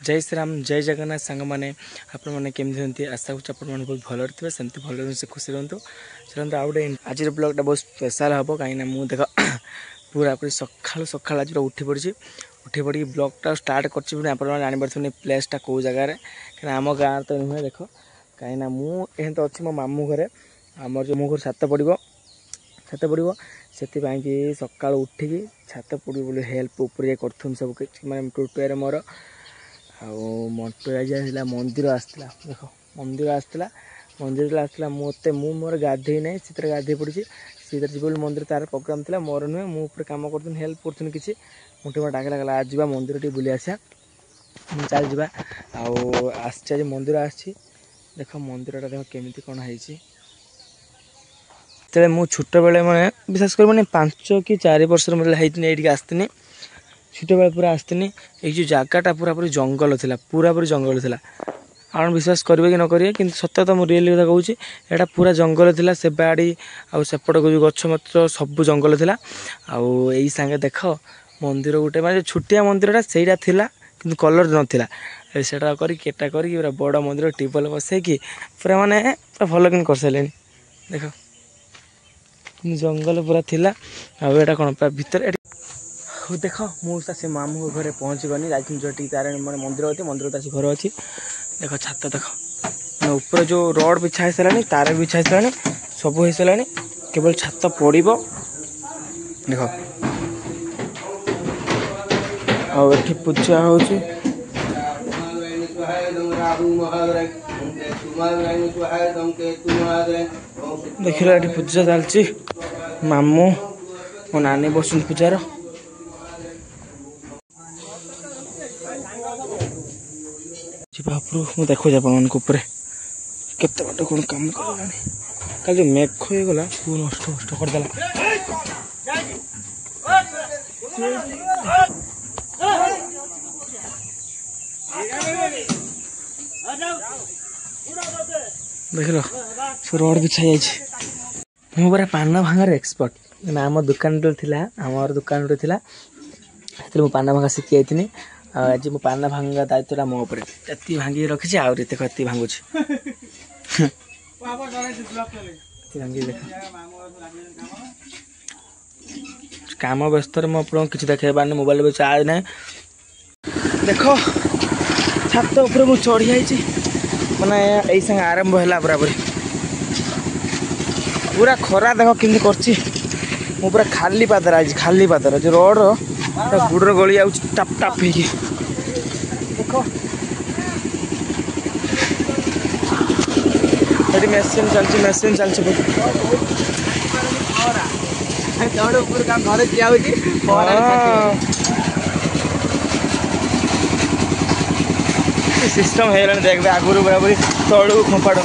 जय श्री राम जय जगन्नाथ सांग मैंने आपण मैंने केमती आशा करूँ आप बहुत भल थे सेमती भल से खुशी रुहतु चलते आउ गए आज ब्लॉगटा बहुत स्पेशल हम कहीं मुझे देख पूरा पूरी सका सका आज उठी पड़ी ब्लॉगटा स्टार्ट कर प्लेसटा कौ जगार कहीं आम गाँव तो नुहे देख कहीं मुझे तो अच्छी मो मामू घरे आमर जो मो घर छात पड़ो से सका उठिकी छात पड़ो बोले हेल्प उपर कर सब मैं टोटोर मोर मंटू आज मंदिर आसला देख मंदिर आसला मत मोर गाधे ना से गाधे पड़ी सी जीव मंदिर तार प्रोग्राम था मोर नुहे मुझे कम कर हेल्प कर किसी मुझे डाकला गला आज जा मंदिर टे बुली आसा चल जा आज मंदिर आसी देख मंदिरटा देख केमी कौन है मु छोट बेले मैं विशेष कर मैंने 5 कि 4 वर्ष ये आसती छोट बेले पूरा आसती ये जगटा पूरा पूरी जंगल था पूरा पूरी जंगल था आप विश्वास करेंगे कि न करेंगे कि सत्य तो मुझे रियल कथा कहूँ यहाँ पूरा जंगल था से बाड़ी आसेपट को गछ मत सब जंगल था आई सांगे देख मंदिर गोटे मैं छोटिया मंदिरटा से कि कलर नाला सेटा करटा कर बड़ मंदिर टिबल बसैकी पूरा माने पूरा भल कि कर सारे देख जंगल पूरा थिला आटा कौन भर देख मुझे से मामू घरे पहुँच गनी जाती तार मैं मंदिर अच्छे मंदिर तो घर अच्छी देख छात देख ऊपर जो रड बिछा सारा तार बिछा सारा सब हो सारा केवल छात पड़ देख आठी पूजा हो देख लो ये पूजा चलती मामू मो नानी बस पूजार मुझे देखो ऊपर केते बाटे कौन काम कर जो मेघ हो गला नष्ट नष्ट करदेला देख लो सब रोड बिछा जाए मुझे पान भांगार एक्सपर्ट आम दुकान आम दुकान मुझे पान भांगा शिखी जाती आज मो पान भांगा दायित्व मो ये भांगी रखी आते देख ये भांगुच काम व्यस्त मुझे किसी देखे पारे मोबाइल चार्ज ना देख छात उपर मुझे चढ़ी जाइए मैंने यही संगे आरंभ है बराबर पूरा खरा देख केमती कर पूरा खाली पादर आज खाली पादर जो रोड गुड़ गली आ टाप टाप हो देख मेसीन चलती सिस्टम है देख आगुरी बराबरी तलू खोपाड़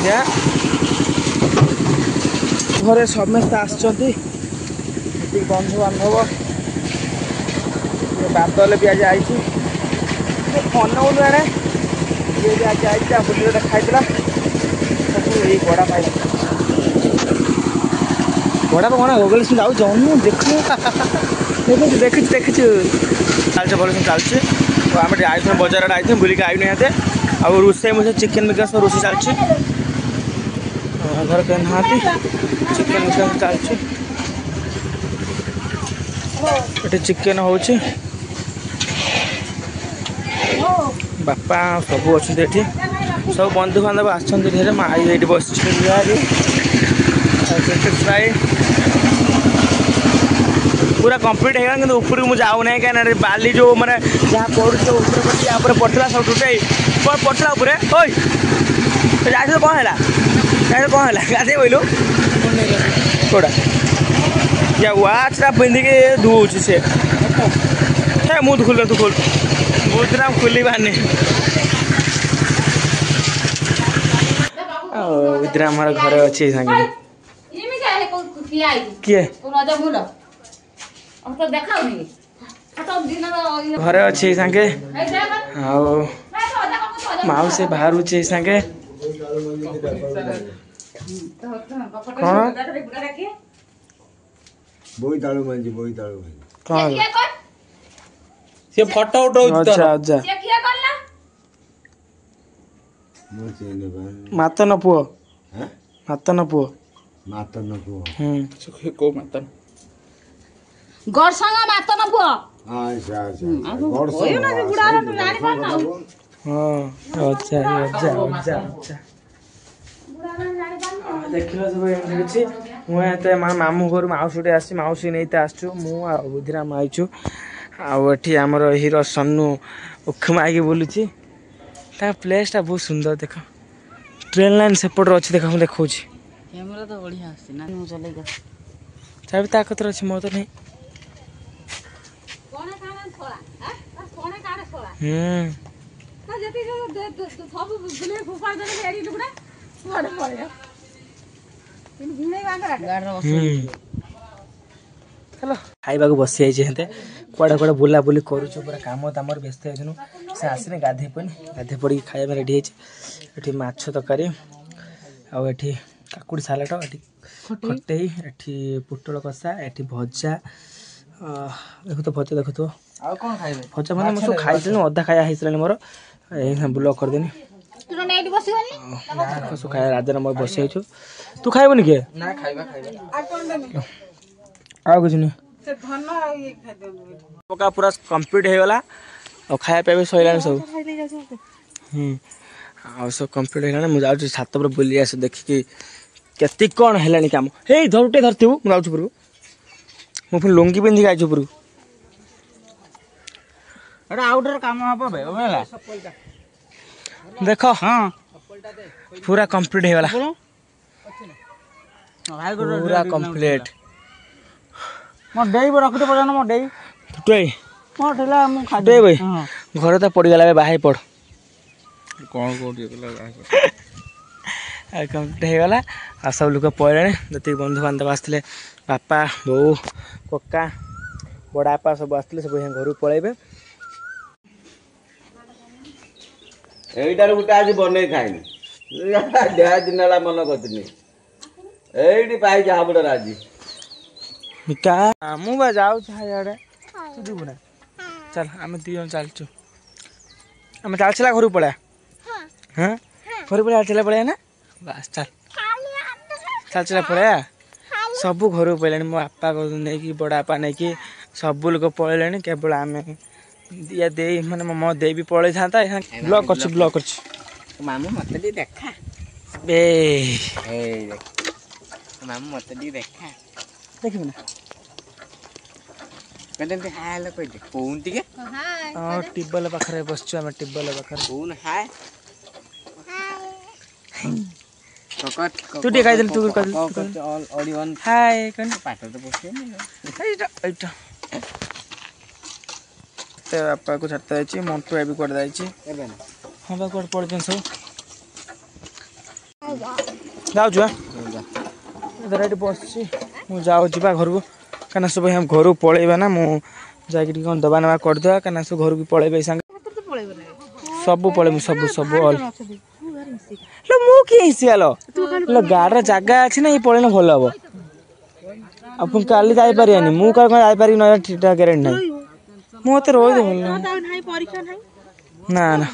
घरे समस्त आसुँच बंधु बांधव बादल भी आज आई फोन आने ये भी आज आई बुले खाई सब गड़ा पाई गड़ा कौन गगल से जाऊ जाऊँ देखु देखु चलते भल चलचे आम आई बजार आई बुलिक आई निहते आ रोसे मुझे चिकेन बिकन सब रोसे चलती घर के नहाती चिकेन बिकन चलती ये चिकेन हो बापा सब अच्छे सब बंधु बांधव आसर माई ये बस पूरा कंप्लीट है कि ऊपर मुझे जाऊ ना कहीं बाली जो मैंने जहाँ पड़े पड़ता सब टूटे कौन पड़ता ऊपर जाए कौन है कौन है गाधे बोलू कौटा या वाचटा पिंधिकी धुच से मुझ खुल तू खोल मुझे खुली बानी इधर हमारे घर अच्छे संगे किए घर अच्छे संगे माऊ से बाहर संगे कौन बोईतालु मांझी बोईतालु कौन से फोटो उठाउ अच्छा अच्छा से किया करला ମୁଁ ଚିହ୍ନି ପାରୁନି। ମାତନ ପୁଅ ହାଁ ମାତନ ପୁଅ ମାତନ ପୁଅ। କୋଉ ମାତନ? ଗଡ଼ସଙ୍ଗ ମାତନ ପୁଅ। ଆଚ୍ଛା ଆଚ୍ଛା ହଁ ଅଜା ଅଜା ଅଜା ଅଜା ଦେଖିଲ ସବୁ ଏମିତି କିଛି। ମୁଁ ଏତେ ମାମୁଁ ଘରୁ ମାଉସୀ ଗୋଟେ ଆସିଛି, ମାଉସୀ ନେଇତେ ଆସିଛୁ। ମୁଁ ଆଉ ବୁଦ୍ଧିରାମ ଆଇଛୁ। ଆଉ ଏଠି ଆମର ହିରୋ ସନୁ ଉଖମାଇକି ବୁଲୁଛି। ତା ପ୍ଲେସ୍ଟା ବହୁତ ସୁନ୍ଦର ଦେଖ। ଟ୍ରେନ୍ ଲାଇନ୍ ସେପଟରେ ଅଛି ଦେଖ, ମୁଁ ଦେଖାଉଛି। କ୍ୟାମେରା ତ ବଢିଆ ଆସୁଛି ନା ମୁଁ ଚଲେଇକି ଚାବି ତା କତରେ ଅଛି, ମୋର ତ ନାହିଁ। ହ୍ୟାଲୋ ଖାଇବାକୁ ବସି ଯାଇଛି ହେତେ କୁଆଡ଼େ କୁଆଡ଼େ ବୁଲାବୁଲି କରୁଛୁ, ପୁରା କାମ ଦାମରେ ବ୍ୟସ୍ତ ହେଇଛୁ। ସେ ଆସିନି, ଗାଧୋଇ ପଡ଼ିନି, ଗାଧୋଇ ପଡ଼ିକି ଖାଇବା ରେଡ଼ି ହେଇଛି। ଏଠି ମାଛ ତରକାରୀ, ଆଉ ଏଠି କାକୁଡ଼ି ସାଲାଡ଼, ଏଠି ଖଟେଇ, ଏଠି ପୋଟଳ କଷା, ଏଠି ଭଜା। ଦେଖୁଥିବ ଭଜା, ଦେଖୁଥିବ। ଆଉ କ'ଣ ଖାଇବେ? ଭଜା ମାନେ ମୁଁ ସବୁ ଖାଇସାରିଲିଣି, ଅଧା ଖାଇବା ହେଇସାରିଲାଣି ମୋର। ଏଇ ବ୍ଲକ୍ କରିଦେନି। ସବୁ ଖାଇବା ରାଜନ ମୋର ବସି ହେଇଛୁ। ତୁ ଖାଇବୁନି କିଏ? ନା ଖାଇବା ଆଉ କିଛି ନୁହେଁ। ପକା ପୁରା କମ୍ପ୍ଲିଟ୍ ହେଇଗଲା। ଆଉ ଖାଇବା ପିଇବା ବି ସରିଲାଣି ସବୁ। ଆଉ ସବୁ କମ୍ପ୍ଲିଟ୍ ହେଇଗଲାଣି। ମୁଁ ଯାଉଛି ଛାତ ଉପରେ ବୁଲି ଆସେ, ଦେଖିକି କେତିକି କ'ଣ ହେଲାଣି କାମ। ହେଇ ଧରୁଟେ ଧରିଥିବୁ, ମୁଁ ଯାଉଛି ଉପରକୁ। ମୁଁ ପୁଣି ଲୁଙ୍ଗି ପିନ୍ଧିକି ଆଇଛି ଉପରକୁ। ଏଟା ଆଉଟର କାମ ହବ ବେ ହେଲା। ଦେଖ ହଁ ପୁରା କମ୍ପ୍ଲିଟ୍ ହେଇଗଲା, ପୁରା କମ୍ପ୍ଲିଟ୍। ମୋ ଡେଇ ରଖିତେ ପର୍ଯ୍ୟନ୍ତ ମୋ ଡେଇ ମୋ ଥିଲା ମୁଁ ଖାଦେ ଭାଇ ଘରେ ତ ପଡ଼ିଗଲା ବେ, ବାହାଇ ପଡ଼। କ'ଣ କୋଉଠି ଆଉ କମ୍ପ୍ଲିଟ୍ ହେଇଗଲା। ଆଉ ସବୁ ଲୋକ ପଳେଇଲେଣି, ଯେତିକି ବନ୍ଧୁବାନ୍ଧବ ଆସିଥିଲେ, ବାପା ବୋଉ କକା ବଡ଼ ବାପା ସବୁ ଆସିଥିଲେ, ସବୁ ଘରକୁ ପଳେଇବେ। ଏଇଟାରୁ ଗୋଟେ ଆଜି ବନେଇ ଖାଇନି, ଦେହ ଦିନ ହେଲା ମନେ କରିଥିଲି। ଏଇଠି ପାଇଛି ହାବୁଡ଼ରେ ଆଜି। ମୁଁ ବା ଯାଉଛି ହାଇଆଡ଼େ, ତୁ ଯିବୁ ନା? ଚାଲ ଆମେ 2 ଜଣ ଚାଲିଛୁ। ଆମେ ଚାଲିଥିଲା ଘରକୁ ପଳେଇବା। ହଁ ଘରକୁ ପଳେଇବା ନା? ବାସ୍ ଚାଲ ଚାଲିଥିଲା ପଳେଇବା। ସବୁ ଘରକୁ ପଳେଇଲେଣି, ମୋ ବାପା ନେଇକି ବଡ଼ ବାପା ନେଇକି ସବୁ ଲୋକ ପଳେଇଲେଣି। କେବଳ ଆମେ ଦେଇ ମାନେ ମୋ ଦେଇ ବି ପଳେଇଥାନ୍ତା। ବ୍ଲକ୍ କରୁଛି, ବ୍ଲକ୍ କରୁଛି। ମାମୁଁ ମତେ ଟିକେ ଦେଖା, ମାମୁଁ ମତେ ଟିକେ ଦେଖା, ଦେଖିବୁ ନା? ହାଲୋ କହିଦେ, କହୁନ ଟିକେ। ହଁ ଟିବଲ ପାଖରେ ବସିଛୁ ଆମେ, ଟିବଲ ପାଖରେ। କହୁନ ହାଏ। ତୁ ଟିକେ କହିଦେଲୁ, ତୁ କହିଦେଲୁ ହାଏ କଣ ପାଠ ତ ପକେଇନି। ଏଇଟା ଏତେ ବାପାକୁ ଛାଡ଼ିତେ ଯାଇଛି। ମଣ୍ଟୁ ବି କୁଆଡ଼େ ଯାଇଛି। ହଁ ବା କୁଆଡ଼େ ପଳେଇଛନ୍ତି ସବୁ। ଯାଉଛୁ ଧର ଏଠି ବସିଛି। ମୁଁ ଯାଉଛି ବା ଘରକୁ, କାହିଁକିନା ସବୁ ଘରକୁ ପଳେଇବା ନା। ମୁଁ ଯାଇକି ଟିକେ କ'ଣ ଦବା ନେବା କରିଦେବା, କାହିଁକିନା ସବୁ ଘରକୁ ପଳେଇବେ ସାଙ୍ଗେ। ସବୁ ପଳେଇବୁ, ସବୁ ମୁଁ କିଏ ହିସିଗଲ ଗାଡ଼ିର ଜାଗା ଅଛି ନା, ଏଇ ପଳେଇଲେ ଭଲ ହବ। ଆଉ ପୁଣି କାଲି ଯାଇପାରିବାନି, ମୁଁ କାଲି କ'ଣ ଯାଇପାରିବି ନହେଲେ ଠିକ୍ଠାକ୍ ଗ୍ୟାରେଣ୍ଟି ନାହିଁ। ମୁଁ ଏତେ ରହିଲେ ଭଲ ନା ନା।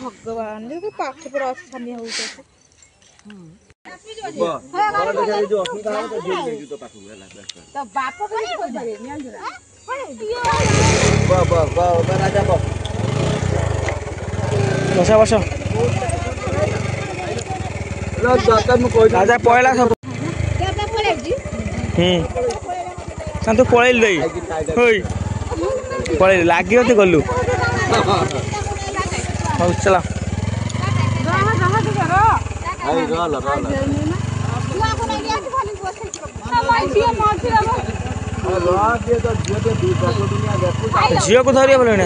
ବସ ରାଜା ପଳେଇଲା ସବୁ। ତୁ ପଳେଇଲୁ ଦେଇ, ପଳେଇଲୁ ଲାଗିବ ତୁ ଗଲୁ। ହଉ ଚାଲ। ଝିଅକୁ ଧରିବ ବୋଲେ ନା